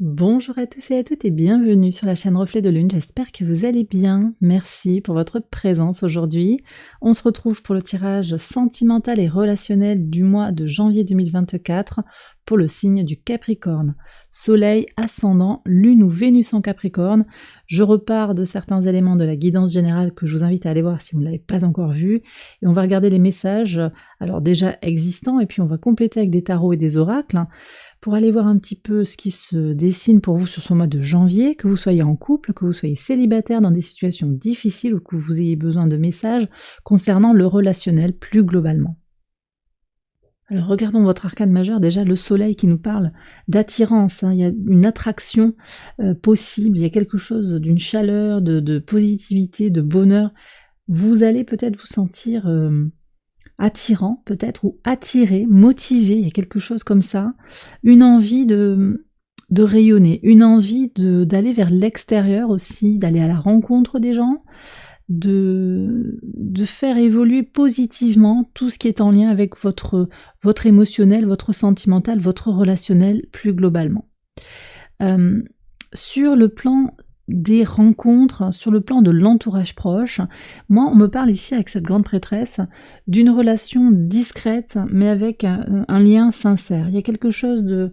Bonjour à tous et à toutes et bienvenue sur la chaîne Reflet de Lune, j'espère que vous allez bien. Merci pour votre présence aujourd'hui. On se retrouve pour le tirage sentimental et relationnel du mois de janvier 2024 pour le signe du Capricorne. Soleil, ascendant, Lune ou Vénus en Capricorne. Je repars de certains éléments de la guidance générale que je vous invite à aller voir si vous ne l'avez pas encore vu. Et on va regarder les messages, alors déjà existants, et puis on va compléter avec des tarots et des oracles, pour aller voir un petit peu ce qui se dessine pour vous sur ce mois de janvier, que vous soyez en couple, que vous soyez célibataire dans des situations difficiles ou que vous ayez besoin de messages concernant le relationnel plus globalement. Alors regardons votre arcane majeur, déjà le soleil qui nous parle d'attirance, il y a une attraction possible, il y a quelque chose d'une chaleur, de positivité, de bonheur. Vous allez peut-être vous sentir attirant peut-être, ou attiré, motivé, il y a quelque chose comme ça, une envie de rayonner, une envie d'aller vers l'extérieur aussi, d'aller à la rencontre des gens, de faire évoluer positivement tout ce qui est en lien avec votre émotionnel, votre sentimental, votre relationnel plus globalement. Sur le plan des rencontres, sur le plan de l'entourage proche, moi on me parle ici avec cette grande prêtresse d'une relation discrète mais avec un lien sincère. Il y a quelque chose de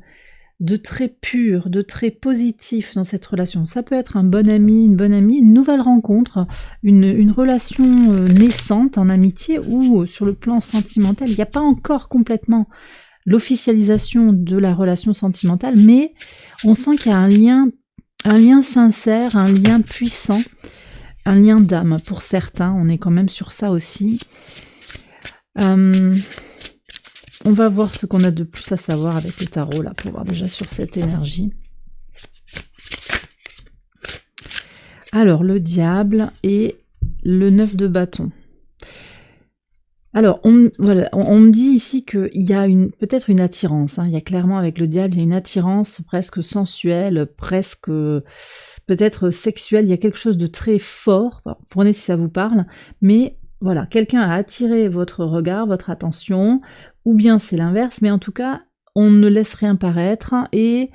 très pur, de très positif dans cette relation. Ça peut être un bon ami, une bonne amie, une nouvelle rencontre, une relation naissante en amitié ou sur le plan sentimental. Il n'y a pas encore complètement l'officialisation de la relation sentimentale, mais on sent qu'il y a un lien sincère, un lien puissant, un lien d'âme pour certains, on est quand même sur ça aussi. On va voir ce qu'on a de plus à savoir avec le tarot, là, pour voir déjà sur cette énergie. Alors, le diable et le 9 de bâton. Alors, on me dit ici qu'il y a peut-être une attirance, il y a clairement avec le diable, il y a une attirance presque sensuelle, presque peut-être sexuelle, il y a quelque chose de très fort, prenez si ça vous parle, mais voilà, quelqu'un a attiré votre regard, votre attention, ou bien c'est l'inverse, mais en tout cas, on ne laisse rien paraître, et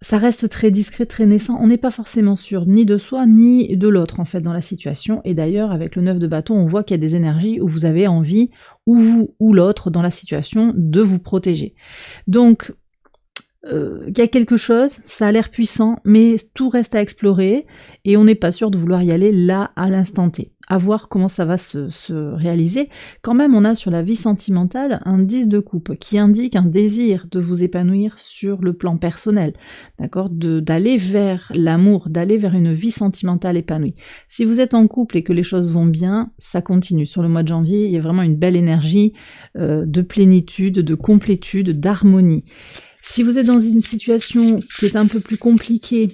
ça reste très discret, très naissant, on n'est pas forcément sûr ni de soi, ni de l'autre, en fait, dans la situation, et d'ailleurs, avec le 9 de bâton, on voit qu'il y a des énergies où vous avez envie, ou vous, ou l'autre, dans la situation, de vous protéger. Donc, il y a quelque chose, ça a l'air puissant, mais tout reste à explorer, et on n'est pas sûr de vouloir y aller là, à l'instant T. À voir comment ça va se réaliser. Quand même, on a sur la vie sentimentale un 10 de coupe qui indique un désir de vous épanouir sur le plan personnel, d'accord, d'aller vers l'amour, d'aller vers une vie sentimentale épanouie. Si vous êtes en couple et que les choses vont bien, ça continue. Sur le mois de janvier, il y a vraiment une belle énergie de plénitude, de complétude, d'harmonie. Si vous êtes dans une situation qui est un peu plus compliquée,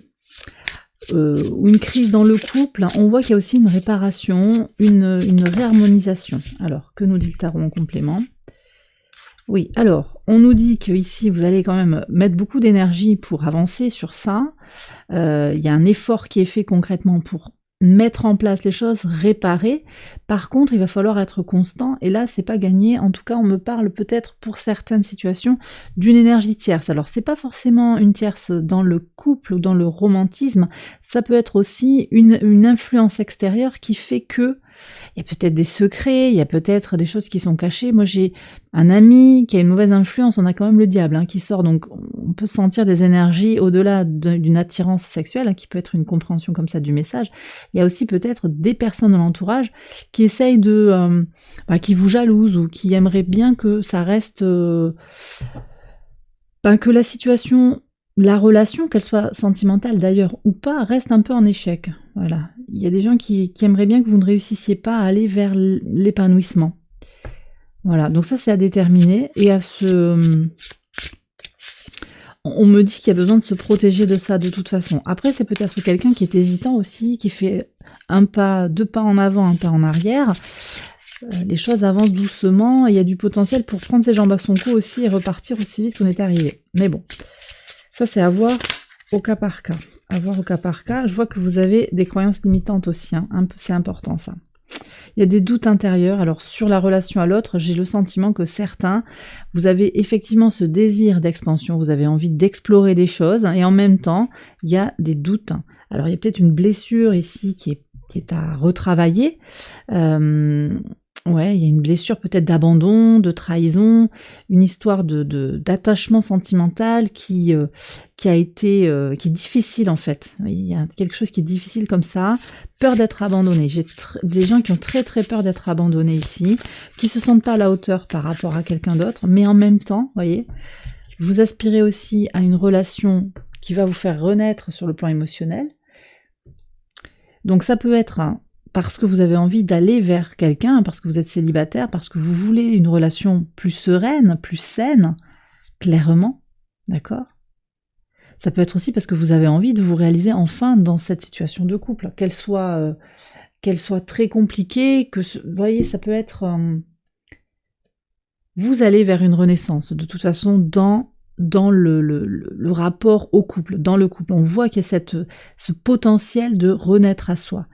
ou une crise dans le couple, on voit qu'il y a aussi une réparation, une réharmonisation. Alors, que nous dit le tarot en complément? Oui, alors, on nous dit que ici vous allez quand même mettre beaucoup d'énergie pour avancer sur ça. Il y a un effort qui est fait concrètement pour mettre en place les choses, réparer. Par contre, il va falloir être constant, et là, c'est pas gagné. En tout cas, on me parle peut-être, pour certaines situations, d'une énergie tierce. Alors, c'est pas forcément une tierce dans le couple ou dans le romantisme, ça peut être aussi une influence extérieure qui fait que il y a peut-être des secrets, il y a peut-être des choses qui sont cachées. Moi, j'ai un ami qui a une mauvaise influence, on a quand même le diable qui sort, donc on peut sentir des énergies au-delà d'une attirance sexuelle, qui peut être une compréhension comme ça du message. Il y a aussi peut-être des personnes dans l'entourage qui essayent qui vous jalousent, ou qui aimeraient bien que ça reste... que la situation... La relation, qu'elle soit sentimentale d'ailleurs ou pas, reste un peu en échec. Voilà. Il y a des gens qui aimeraient bien que vous ne réussissiez pas à aller vers l'épanouissement. Voilà, donc ça c'est à déterminer. Et on me dit qu'il y a besoin de se protéger de ça de toute façon. Après, c'est peut-être quelqu'un qui est hésitant aussi, qui fait deux pas en avant, un pas en arrière. Les choses avancent doucement, il y a du potentiel pour prendre ses jambes à son cou aussi et repartir aussi vite qu'on est arrivé. Mais bon. Ça, c'est à voir au cas par cas. À voir au cas par cas. Je vois que vous avez des croyances limitantes aussi. C'est important, ça. Il y a des doutes intérieurs. Alors sur la relation à l'autre, j'ai le sentiment que certains, vous avez effectivement ce désir d'expansion, vous avez envie d'explorer des choses, et en même temps, il y a des doutes. Alors il y a peut-être une blessure ici qui est à retravailler. Ouais, il y a une blessure peut-être d'abandon, de trahison, une histoire d'attachement sentimental qui est difficile en fait. Il y a quelque chose qui est difficile comme ça, peur d'être abandonné. J'ai des gens qui ont très très peur d'être abandonnés ici, qui se sentent pas à la hauteur par rapport à quelqu'un d'autre, mais en même temps, voyez, vous aspirez aussi à une relation qui va vous faire renaître sur le plan émotionnel. Donc ça peut être parce que vous avez envie d'aller vers quelqu'un, parce que vous êtes célibataire, parce que vous voulez une relation plus sereine, plus saine, clairement, d'accord? Ça peut être aussi parce que vous avez envie de vous réaliser enfin dans cette situation de couple, qu'elle soit très compliquée, vous voyez, ça peut être... vous allez vers une renaissance, de toute façon, dans le rapport au couple, dans le couple. On voit qu'il y a ce potentiel de renaître à soi.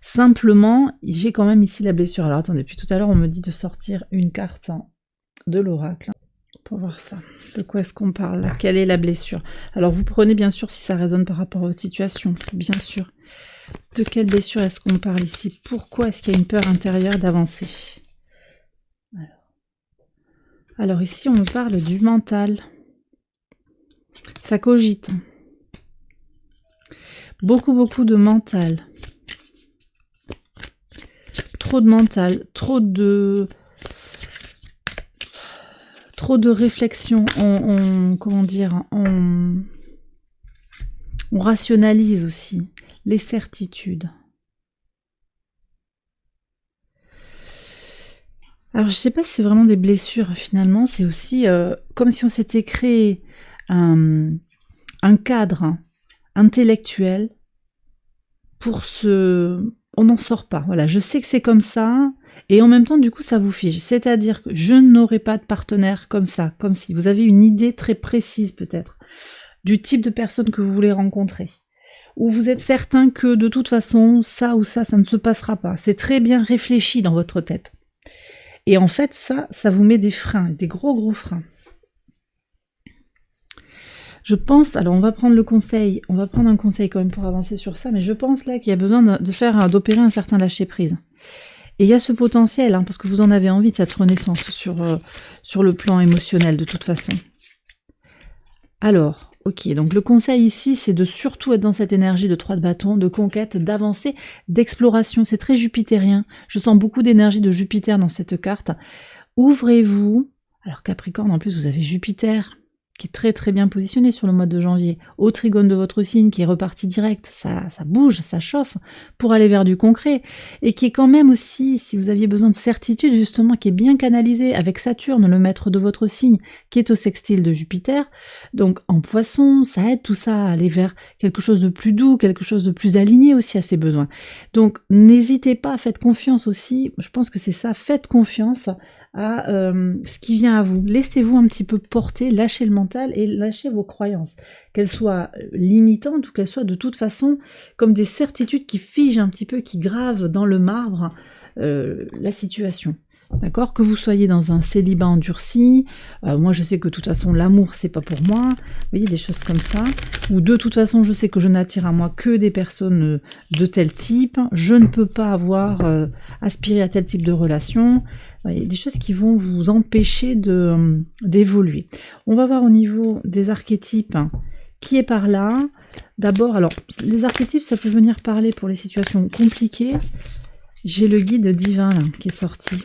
Simplement, j'ai quand même ici la blessure. Alors attendez, depuis tout à l'heure, on me dit de sortir une carte de l'oracle pour voir ça. De quoi est-ce qu'on parle là? Quelle est la blessure? Alors vous prenez bien sûr si ça résonne par rapport à votre situation, bien sûr. De quelle blessure est-ce qu'on parle ici? Pourquoi est-ce qu'il y a une peur intérieure d'avancer? Alors ici, on me parle du mental. Ça cogite. Beaucoup de mental. Trop de mental, trop de réflexion. Comment dire, on rationalise aussi les certitudes. Alors je sais pas si c'est vraiment des blessures finalement, c'est aussi comme si on s'était créé un cadre intellectuel pour on n'en sort pas. Voilà, je sais que c'est comme ça, et en même temps, du coup, ça vous fige. C'est-à-dire que je n'aurai pas de partenaire comme ça, comme si vous avez une idée très précise peut-être du type de personne que vous voulez rencontrer. Ou vous êtes certain que de toute façon, ça ou ça ne se passera pas. C'est très bien réfléchi dans votre tête. Et en fait, ça vous met des freins, des gros freins. Je pense, alors on va prendre un conseil quand même pour avancer sur ça, mais je pense là qu'il y a besoin d'opérer un certain lâcher-prise. Et il y a ce potentiel, parce que vous en avez envie de cette renaissance sur le plan émotionnel de toute façon. Alors, ok, donc le conseil ici, c'est de surtout être dans cette énergie de 3 de bâton, de conquête, d'avancer, d'exploration. C'est très jupitérien. Je sens beaucoup d'énergie de Jupiter dans cette carte. Ouvrez-vous. Alors Capricorne, en plus, vous avez Jupiter qui est très très bien positionné sur le mois de janvier, au trigone de votre signe qui est reparti direct, ça bouge, ça chauffe, pour aller vers du concret, et qui est quand même aussi, si vous aviez besoin de certitude justement, qui est bien canalisé avec Saturne, le maître de votre signe, qui est au sextile de Jupiter, donc en Poisson, ça aide tout ça à aller vers quelque chose de plus doux, quelque chose de plus aligné aussi à ses besoins. Donc n'hésitez pas, faites confiance aussi, je pense que c'est ça, faites confiance à ce qui vient à vous. Laissez-vous un petit peu porter, lâchez le mental et lâchez vos croyances. Qu'elles soient limitantes ou qu'elles soient de toute façon comme des certitudes qui figent un petit peu, qui gravent dans le marbre la situation. D'accord? Que vous soyez dans un célibat endurci, moi je sais que de toute façon l'amour c'est pas pour moi, vous voyez, des choses comme ça, ou de toute façon je sais que je n'attire à moi que des personnes de tel type, je ne peux pas avoir aspiré à tel type de relation, voyez, des choses qui vont vous empêcher d'évoluer. On va voir au niveau des archétypes qui est par là. D'abord, alors les archétypes ça peut venir parler pour les situations compliquées. J'ai le guide divin là, qui est sorti.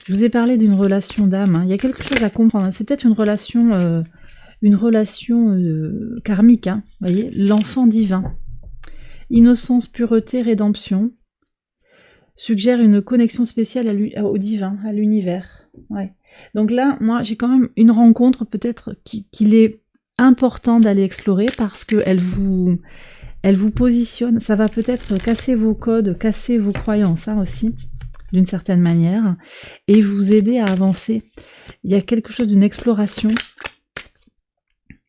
Je vous ai parlé d'une relation d'âme. Il y a quelque chose à comprendre. C'est peut-être une relation karmique. Vous voyez, l'enfant divin. Innocence, pureté, rédemption. Suggère une connexion spéciale au divin, à l'univers. Ouais. Donc là, moi, j'ai quand même une rencontre peut-être qu'il est important d'aller explorer parce qu'elle vous positionne. Ça va peut-être casser vos codes, casser vos croyances aussi. D'une certaine manière, et vous aider à avancer. Il y a quelque chose d'une exploration.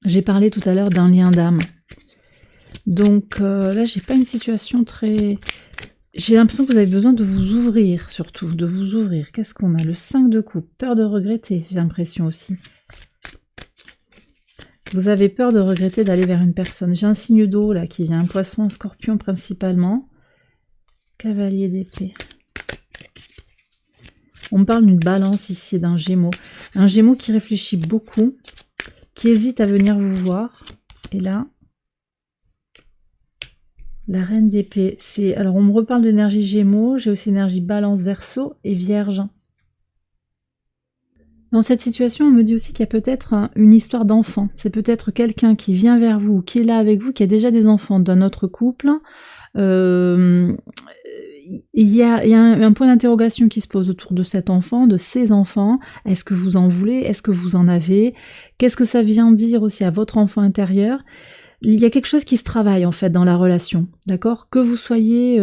J'ai parlé tout à l'heure d'un lien d'âme. Donc là, j'ai pas une situation très j'ai l'impression que vous avez besoin de vous ouvrir, surtout, de vous ouvrir. Qu'est-ce qu'on a? Le 5 de coupe, peur de regretter, j'ai l'impression aussi. Vous avez peur de regretter d'aller vers une personne. J'ai un signe d'eau là qui vient, un poisson, un scorpion principalement. Cavalier d'épée. On me parle d'une balance ici, d'un gémeau. Un gémeau qui réfléchit beaucoup, qui hésite à venir vous voir. Et là, la reine d'épée. Alors on me reparle d'énergie gémeaux, j'ai aussi énergie balance, verseau et vierge. Dans cette situation, on me dit aussi qu'il y a peut-être une histoire d'enfant. C'est peut-être quelqu'un qui vient vers vous, qui est là avec vous, qui a déjà des enfants d'un autre couple. Il y a un point d'interrogation qui se pose autour de cet enfant, de ces enfants. Est-ce que vous en voulez? Est-ce que vous en avez? Qu'est-ce que ça vient dire aussi à votre enfant intérieur? Il y a quelque chose qui se travaille en fait dans la relation, d'accord? Que vous soyez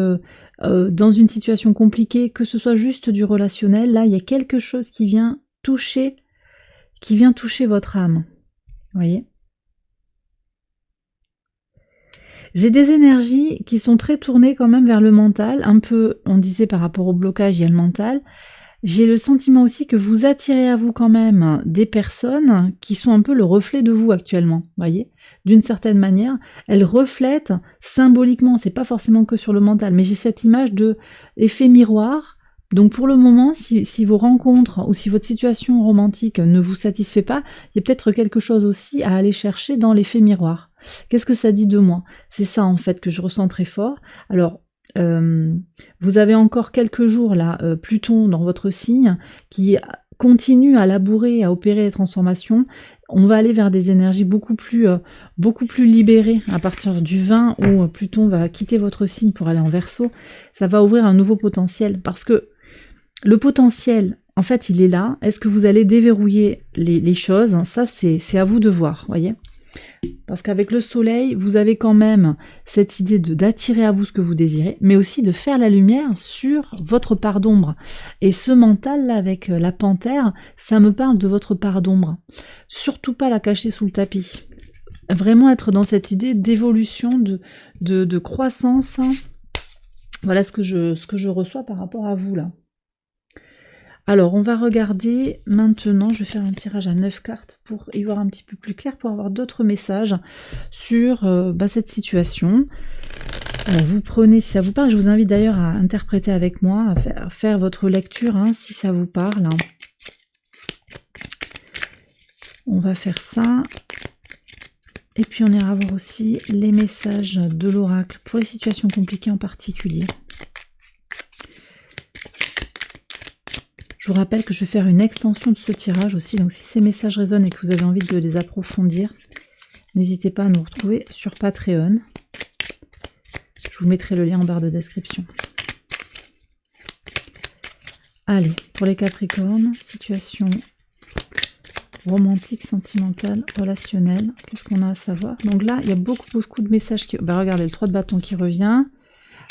dans une situation compliquée, que ce soit juste du relationnel, là il y a quelque chose qui vient toucher votre âme, vous voyez? J'ai des énergies qui sont très tournées quand même vers le mental, un peu, on disait par rapport au blocage, il y a le mental. J'ai le sentiment aussi que vous attirez à vous quand même des personnes qui sont un peu le reflet de vous actuellement, vous voyez? D'une certaine manière, elles reflètent symboliquement, c'est pas forcément que sur le mental, mais j'ai cette image de effet miroir. Donc pour le moment, si vos rencontres ou si votre situation romantique ne vous satisfait pas, il y a peut-être quelque chose aussi à aller chercher dans l'effet miroir. Qu'est-ce que ça dit de moi? C'est ça en fait que je ressens très fort. Alors, vous avez encore quelques jours là, Pluton dans votre signe, qui continue à labourer, à opérer les transformations. On va aller vers des énergies beaucoup plus libérées à partir du 20 où Pluton va quitter votre signe pour aller en Verseau. Ça va ouvrir un nouveau potentiel parce que le potentiel, en fait, il est là. Est-ce que vous allez déverrouiller les choses? Ça, c'est à vous de voir, voyez? Parce qu'avec le soleil, vous avez quand même cette idée d'attirer à vous ce que vous désirez, mais aussi de faire la lumière sur votre part d'ombre. Et ce mental-là, avec la panthère, ça me parle de votre part d'ombre. Surtout pas la cacher sous le tapis. Vraiment être dans cette idée d'évolution, de croissance. Voilà ce que je reçois par rapport à vous, là. Alors, on va regarder maintenant, je vais faire un tirage à 9 cartes pour y voir un petit peu plus clair, pour avoir d'autres messages sur cette situation. Alors, vous prenez, si ça vous parle, je vous invite d'ailleurs à interpréter avec moi, à faire votre lecture, hein, si ça vous parle. On va faire ça. Et puis, on ira voir aussi les messages de l'oracle pour les situations compliquées en particulier. Je vous rappelle que je vais faire une extension de ce tirage aussi, donc si ces messages résonnent et que vous avez envie de les approfondir, n'hésitez pas à nous retrouver sur Patreon. Je vous mettrai le lien en barre de description. Allez, pour les Capricornes, situation romantique, sentimentale, relationnelle, qu'est-ce qu'on a à savoir? Donc là, il y a beaucoup de messages qui... regardez, le 3 de bâton qui revient...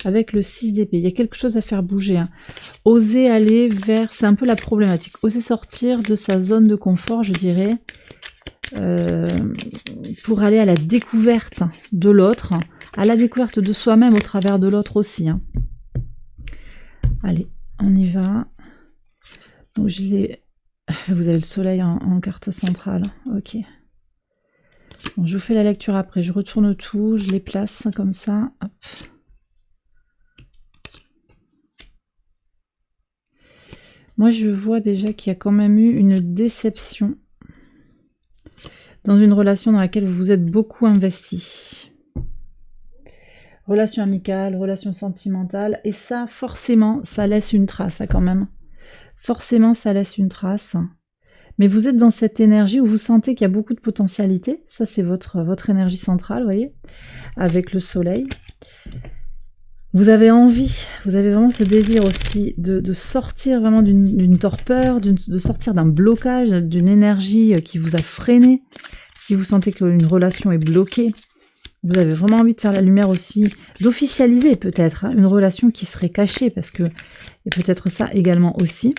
avec le 6 d'épée, il y a quelque chose à faire bouger. Hein. Oser aller vers... c'est un peu la problématique. Oser sortir de sa zone de confort, je dirais, pour aller à la découverte de l'autre, à la découverte de soi-même au travers de l'autre aussi. Hein. Allez, on y va. Donc vous avez le soleil en carte centrale. Ok. Bon, je vous fais la lecture après. Je retourne tout, je les place comme ça. Hop. Moi, je vois déjà qu'il y a quand même eu une déception dans une relation dans laquelle vous vous êtes beaucoup investi. Relation amicale, relation sentimentale, et ça, forcément, ça laisse une trace, hein, quand même. Forcément, ça laisse une trace. Mais vous êtes dans cette énergie où vous sentez qu'il y a beaucoup de potentialité. Ça, c'est votre énergie centrale, vous voyez, avec le soleil. Vous avez envie, vous avez vraiment ce désir aussi de sortir vraiment d'une torpeur, de sortir d'un blocage, d'une énergie qui vous a freiné. Si vous sentez qu'une relation est bloquée, vous avez vraiment envie de faire la lumière aussi, d'officialiser peut-être hein, une relation qui serait cachée, parce que il y a peut-être ça également aussi.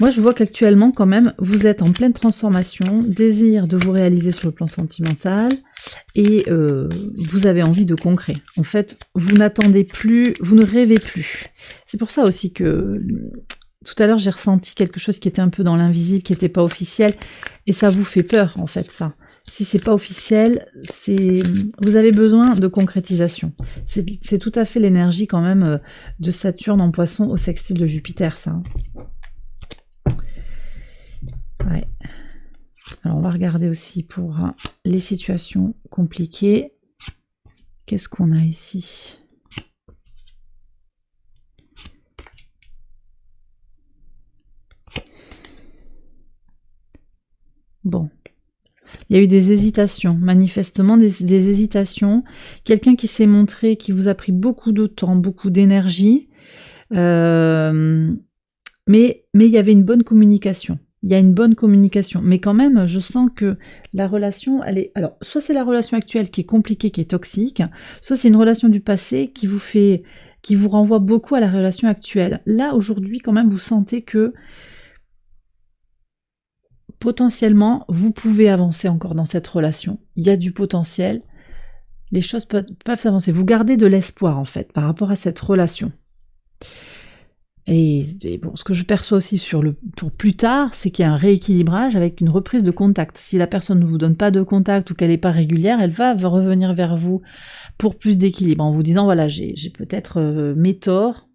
Moi, je vois qu'actuellement, quand même, vous êtes en pleine transformation, désir de vous réaliser sur le plan sentimental, et vous avez envie de concret. En fait, vous n'attendez plus, vous ne rêvez plus. C'est pour ça aussi que tout à l'heure, j'ai ressenti quelque chose qui était un peu dans l'invisible, qui n'était pas officiel, et ça vous fait peur, en fait, ça. Si c'est pas officiel, vous avez besoin de concrétisation. C'est tout à fait l'énergie quand même de Saturne en Poisson au sextile de Jupiter, ça. Ouais. Alors on va regarder aussi pour les situations compliquées. Qu'est-ce qu'on a ici? Bon. Il y a eu des hésitations, manifestement des hésitations. Quelqu'un qui s'est montré, qui vous a pris beaucoup de temps, beaucoup d'énergie. Mais il y avait une bonne communication. Il y a une bonne communication. Mais quand même, je sens que la relation, elle est... Alors, soit c'est la relation actuelle qui est compliquée, qui est toxique, soit c'est une relation du passé qui vous renvoie beaucoup à la relation actuelle. Là, aujourd'hui, quand même, vous sentez que potentiellement, vous pouvez avancer encore dans cette relation. Il y a du potentiel. Les choses peuvent avancer. Vous gardez de l'espoir, en fait, par rapport à cette relation. Et bon, ce que je perçois aussi pour plus tard, c'est qu'il y a un rééquilibrage avec une reprise de contact. Si la personne ne vous donne pas de contact ou qu'elle n'est pas régulière, elle va revenir vers vous pour plus d'équilibre, en vous disant, voilà, j'ai peut-être mes torts,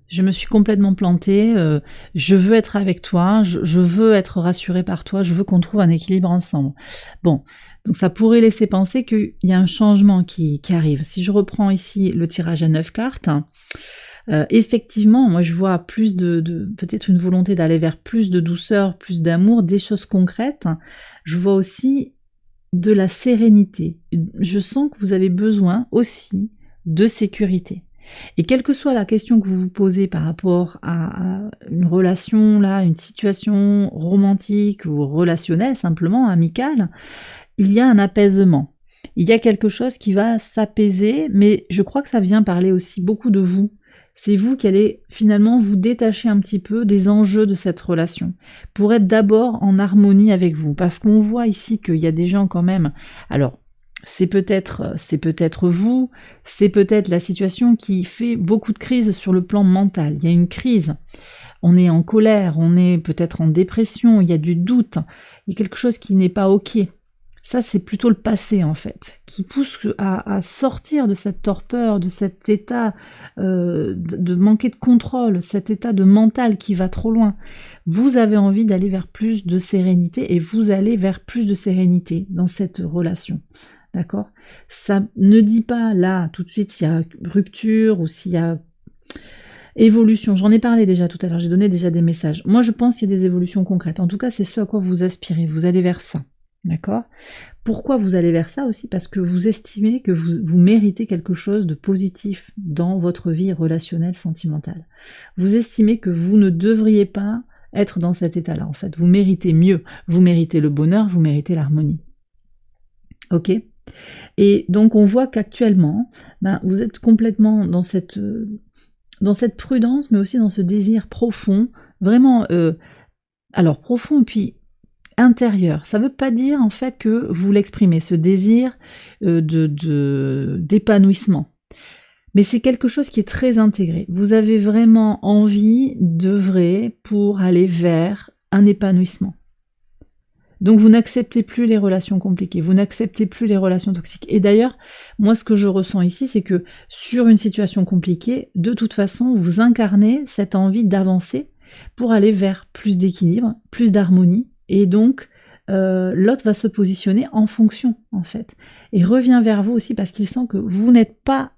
je me suis complètement plantée, je veux être avec toi, je veux être rassurée par toi, je veux qu'on trouve un équilibre ensemble. Bon, donc ça pourrait laisser penser qu'il y a un changement qui arrive. Si je reprends ici le tirage à 9 cartes, effectivement, moi je vois plus peut-être une volonté d'aller vers plus de douceur, plus d'amour, des choses concrètes. Je vois aussi de la sérénité. Je sens que vous avez besoin aussi de sécurité. Et quelle que soit la question que vous vous posez par rapport à une relation, là, une situation romantique ou relationnelle, simplement amicale, il y a un apaisement. Il y a quelque chose qui va s'apaiser, mais je crois que ça vient parler aussi beaucoup de vous. C'est vous qui allez finalement vous détacher un petit peu des enjeux de cette relation, pour être d'abord en harmonie avec vous. Parce qu'on voit ici qu'il y a des gens quand même... Alors, c'est peut-être vous, c'est peut-être la situation qui fait beaucoup de crises sur le plan mental. Il y a une crise, on est en colère, on est peut-être en dépression, il y a du doute, il y a quelque chose qui n'est pas ok. Ça, c'est plutôt le passé, en fait, qui pousse à sortir de cette torpeur, de cet état de manquer de contrôle, cet état de mental qui va trop loin. Vous avez envie d'aller vers plus de sérénité et vous allez vers plus de sérénité dans cette relation. D'accord? Ça ne dit pas là tout de suite s'il y a rupture ou s'il y a évolution. J'en ai parlé déjà tout à l'heure, j'ai donné déjà des messages. Moi je pense qu'il y a des évolutions concrètes. En tout cas, c'est ce à quoi vous aspirez. Vous allez vers ça. D'accord? Pourquoi vous allez vers ça aussi? Parce que vous estimez que vous méritez quelque chose de positif dans votre vie relationnelle, sentimentale. Vous estimez que vous ne devriez pas être dans cet état-là. En fait, vous méritez mieux. Vous méritez le bonheur, vous méritez l'harmonie. Ok? Et donc on voit qu'actuellement, vous êtes complètement dans cette prudence, mais aussi dans ce désir profond, vraiment, alors profond et puis intérieur. Ça ne veut pas dire en fait que vous l'exprimez, ce désir d'épanouissement. Mais c'est quelque chose qui est très intégré. Vous avez vraiment envie d'œuvrer pour aller vers un épanouissement. Donc vous n'acceptez plus les relations compliquées, vous n'acceptez plus les relations toxiques. Et d'ailleurs, moi ce que je ressens ici, c'est que sur une situation compliquée, de toute façon, vous incarnez cette envie d'avancer pour aller vers plus d'équilibre, plus d'harmonie, et donc l'autre va se positionner en fonction, en fait. Et revient vers vous aussi parce qu'il sent que vous n'êtes pas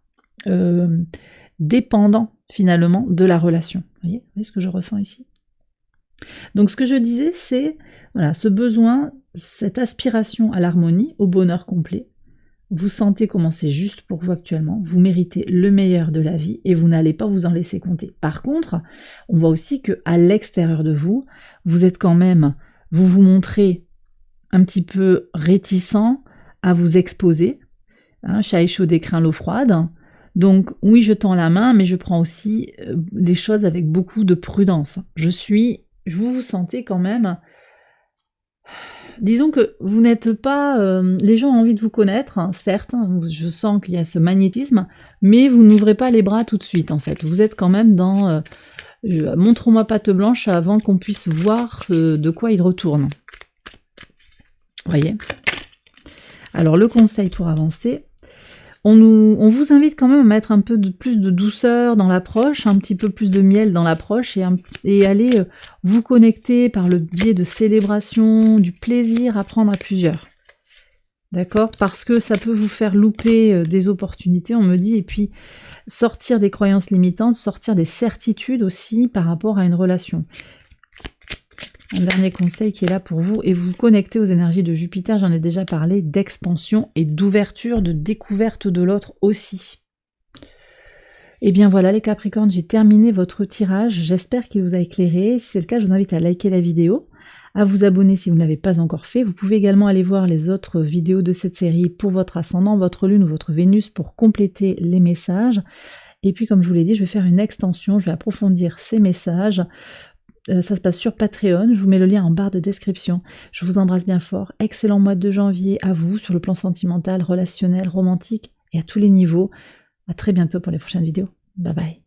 dépendant, finalement, de la relation. Vous voyez ce que je ressens ici ? Donc ce que je disais, c'est voilà, ce besoin, cette aspiration à l'harmonie, au bonheur complet. Vous sentez comment c'est juste pour vous actuellement, vous méritez le meilleur de la vie et vous n'allez pas vous en laisser compter. Par contre, on voit aussi qu'à l'extérieur de vous, vous êtes quand même, vous vous montrez un petit peu réticent à vous exposer, chat échaudé craint l'eau froide. Donc oui, je tends la main, mais je prends aussi les choses avec beaucoup de prudence. Je suis vous vous sentez quand même... Disons que vous n'êtes pas... les gens ont envie de vous connaître, hein, certes, hein, je sens qu'il y a ce magnétisme, mais vous n'ouvrez pas les bras tout de suite, en fait. Vous êtes quand même dans... montre-moi patte blanche avant qu'on puisse voir de quoi il retourne. Voyez. Alors, le conseil pour avancer... On vous invite quand même à mettre un peu plus de douceur dans l'approche, un petit peu plus de miel dans l'approche et aller vous connecter par le biais de célébration, du plaisir à prendre à plusieurs. D'accord? Parce que ça peut vous faire louper des opportunités, on me dit, et puis sortir des croyances limitantes, sortir des certitudes aussi par rapport à une relation. Un dernier conseil qui est là pour vous, et vous connecter aux énergies de Jupiter, j'en ai déjà parlé, d'expansion et d'ouverture, de découverte de l'autre aussi. Et bien voilà les Capricornes, j'ai terminé votre tirage, j'espère qu'il vous a éclairé. Si c'est le cas, je vous invite à liker la vidéo, à vous abonner si vous ne l'avez pas encore fait. Vous pouvez également aller voir les autres vidéos de cette série pour votre ascendant, votre lune ou votre Vénus pour compléter les messages. Et puis comme je vous l'ai dit, je vais faire une extension, je vais approfondir ces messages. Ça se passe sur Patreon, je vous mets le lien en barre de description. Je vous embrasse bien fort, excellent mois de janvier à vous sur le plan sentimental, relationnel, romantique et à tous les niveaux. À très bientôt pour les prochaines vidéos. Bye bye.